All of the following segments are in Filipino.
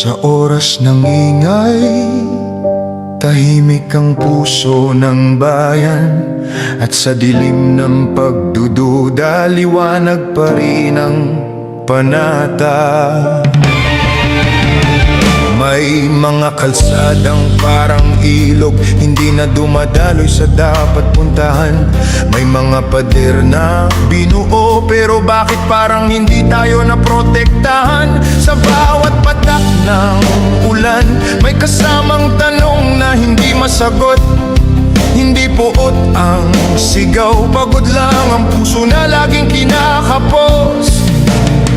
Sa oras ng ingay, tahimik ang puso ng bayan. At sa dilim ng pagdududa, liwanag pa rin ang panata. May mga kalsadang parang ilog, hindi na dumadaloy sa dapat puntahan. May mga pader na binuo, pero bakit parang hindi tayo naprotektahan? Sa bawat patak ng ulan, may kasamang tanong na hindi masagot. Hindi puot ang sigaw, pagod lang ang puso na laging kinakapos.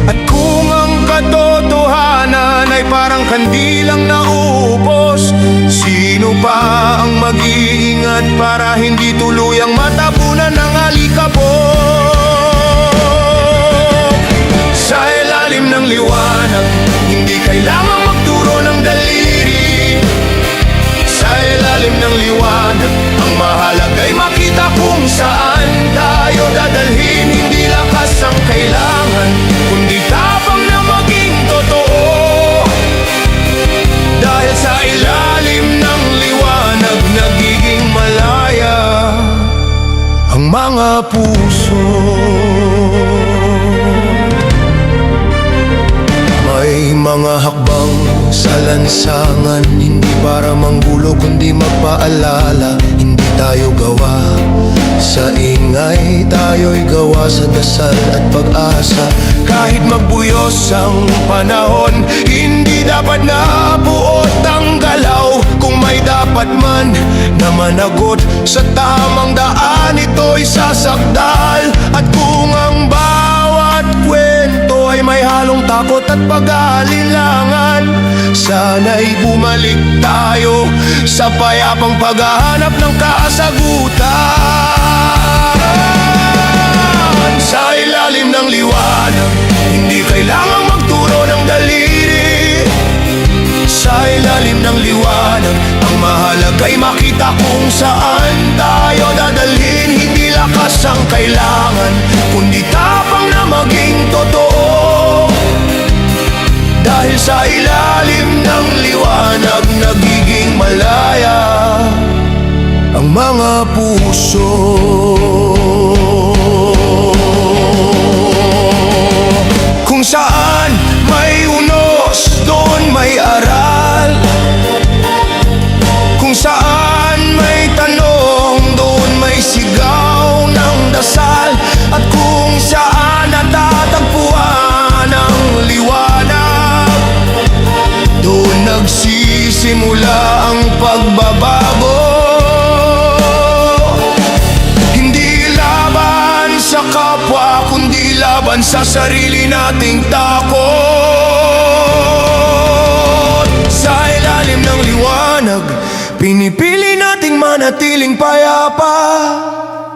At kung ang katotohanan ay parang kandilang naubos, sino pa ang mag-iingat para hindi tuluyang matabunan ng alikabok? Sa ilalim ng liwanag, hindi kailangang magturo ng daliri. Sa ilalim ng liwanag, ang mahalaga'y makita kung saan tayo dadalhin. Hindi lakas ang kailangan, kundi tapang na maging totoo. Dahil sa ilalim ng liwanag, nagiging malaya ang mga puso. May mga hakbang sa lansangan, hindi para manggulo kundi magpaalala. Hindi tayo gawa sa ingay, tayo'y gawa sa dasal at pag-asa. Kahit magbuyos ang panahon, hindi dapat na buot ang galaw. Kung may dapat man na managot, sa tamang daan ito'y sasakdal. At kung ang bawat kwento ay may halong takot at pag-aalilangan, sana'y bumalik tayo sa payapang paghahanap ng kasagutan. Sa ilalim ng liwanag, hindi kailangang magturo ng daliri. Sa ilalim ng liwanag, ang mahalaga'y makita kung saan tayo dadalhin. Hindi lakas ang kailangan, kundi tapang na maging totoo. Dahil sa ilalim ng liwanag, nagiging malaya ang mga puso. Kung saan may unos, doon may aral. Kung saan may tanong, doon may sigaw ng dasal. At kung saan natatagpuan ang liwanag, doon nagsisimula ang pagbabago. Hindi laban sa kapwa, kundi laban sa sarili nating takot. Sa ilalim ng liwanag, pinipili nating manatiling payapa.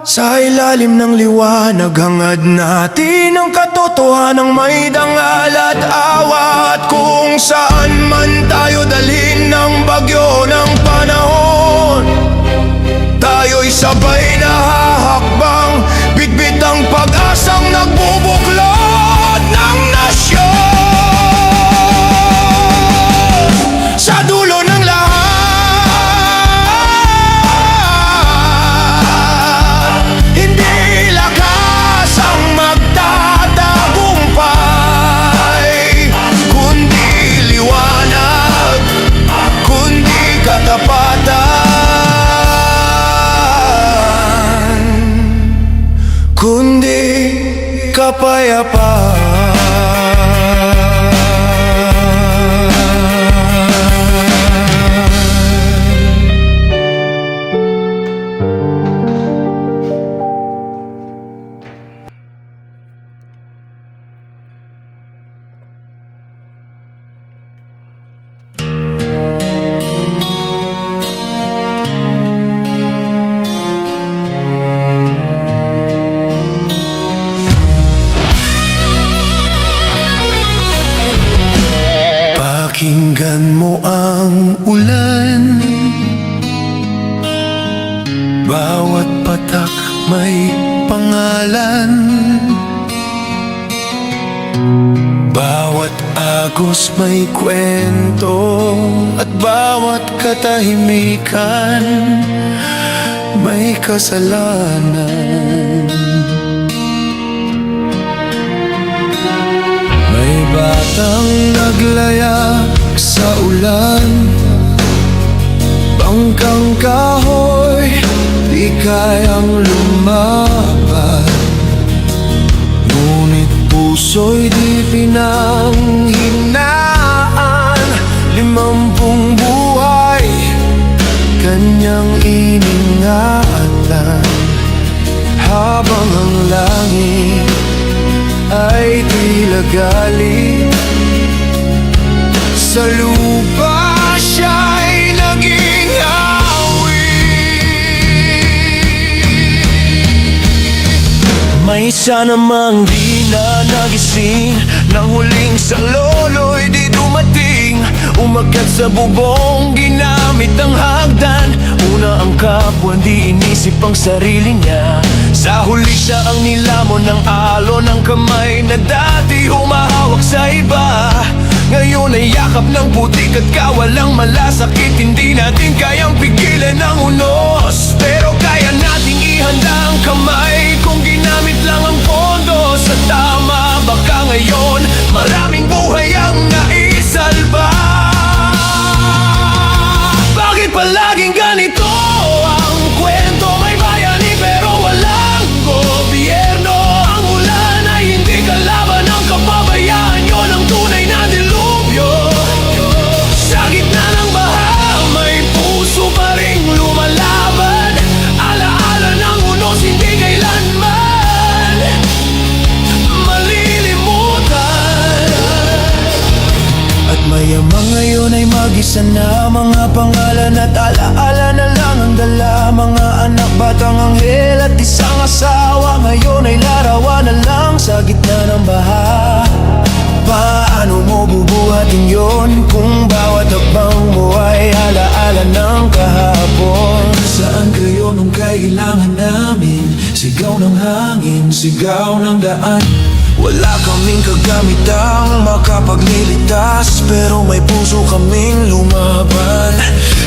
Sa ilalim ng liwanag, hangad natin ang katotohanang may dangal at awa. At kung saan man tayo dalhin ng bagyo ng panahon, tayo'y sabay na hahakbang, bitbit ang pag-asang nagbubuklod ng nasyon. Sa dulo ng lahat, hindi lakas ang magtatagumpay, kundi liwanag, kundi katapatan, kundi kapayapaan. Pakinggan mo ang ulan, bawat patak may pangalan. Bawat agos may kwento at bawat katahimikan may kasalanan. May batang naglayak sa ulan, bangkang kahoy, di kayang lumaban. Ngunit puso'y di pinanghinaan, 50 buhay kanyang iningatan. Habang ang langit ay tila galit, sa lupa siya'y naging hawi. May isa namang di na nagising, nang huling sa lolo'y di dumating. Umakyat sa bubong, ginamit ang hagdan. Una ang kapwa, di inisip ang sarili niya. Sa huli siya ang nilamon ng alon ng kamay na dati humahawak sa iba. Ngayon ay yakap ng putik at kawalang malasakit. Hindi natin kayang pigilan ang unos, pero kaya nating ihanda ang kamay kung ginamit lang ang pondo sa tama. Baka ngayon maraming buhay ang naisalba. Bakit palaging ganito ang kwento? May bayani pero walang gobyerno. Ang ulan ay hindi kalaban ng kapabayaan, yun ang tunay na dilubyo. Sa gitna ng baha may puso pa ring lumalaban. Alaala ng unos hindi kailanman malilimutan. At mayamang ngayon ay mag-isa na, mga pangalan at alaala na lang ang dala. Mga anak, batang anghel at isang asawa, ngayon ay larawan na lang sa gitna ng baha. Paano mo bubuhatin yon kung bawat hakbang mo ay alaala ng kahapon? Saan kayo nung kailangan namin? Sigaw ng hangin, sigaw ng daan. Wala kaming kagamitang makapagliligtas, pero may puso kaming lumaban.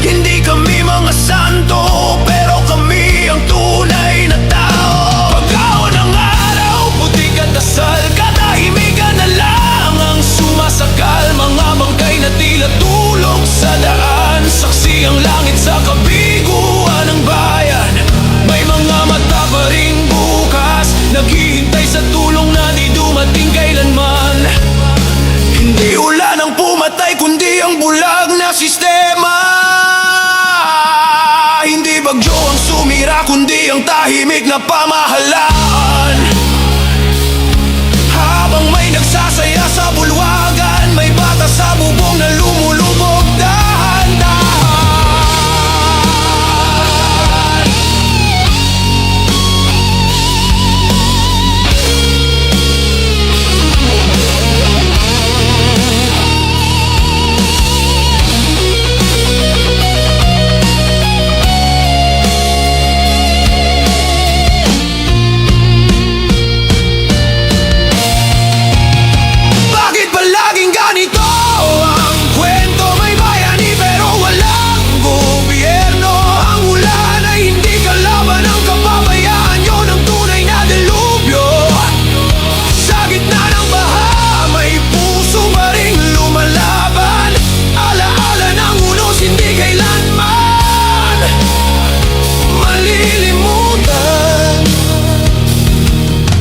Hindi kami mga santo, pero kami ang tunay na tao. Pagkaon ng araw, putik at asal, katahimikan na lang ang sumasakal. Mga bangkay na tila tulog sa daan, saksi ang langit sa kabiguan ng bayan. May mga mata pa ring bukas, naghihintay sa tulong na di dumating kailanman. Hindi ulan ang pumatay, kundi ang bulag na sistema. Hindi bagyo ang sumira, kundi ang tahimik na pamahalaan. Habang may nagsasaya sa bulwagan, may bata sa bubong na lumulubog dahan-dahan.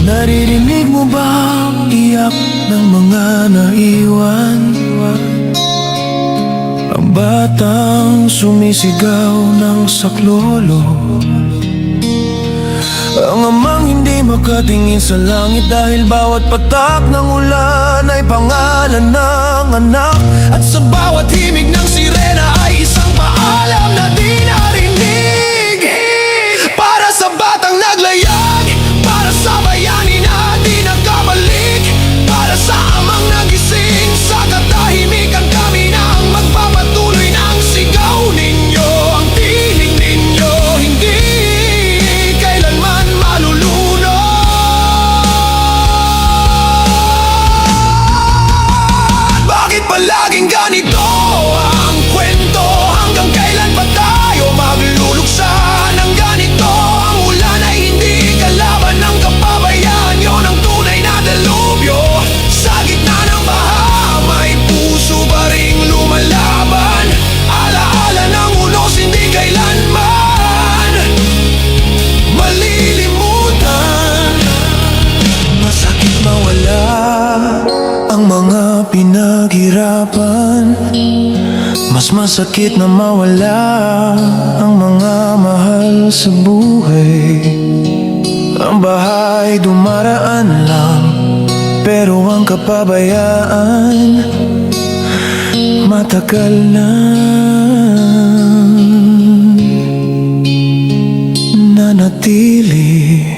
Naririnig mo ba ang iyak ng mga naiwan? Ang batang sumisigaw ng saklolo, ang amang hindi makatingin sa langit dahil bawat patak ng ulan ay pangalan ng anak. At sa bawat himig ng sirena ay isang paalam na di narinig. Para sa batang naglayag, para sa bayani na di nagkabalik, para sa amang nagising sa katahimikan, kami na ang magpapatuloy ng sigaw ninyo. Ang tinig ninyo hindi kailanman malulunod. pinaghirapan, mas masakit na mawala ang mga mahal sa buhay. Ang bahay dumaraan lang, pero ang kapabayaan matagal na nanatili.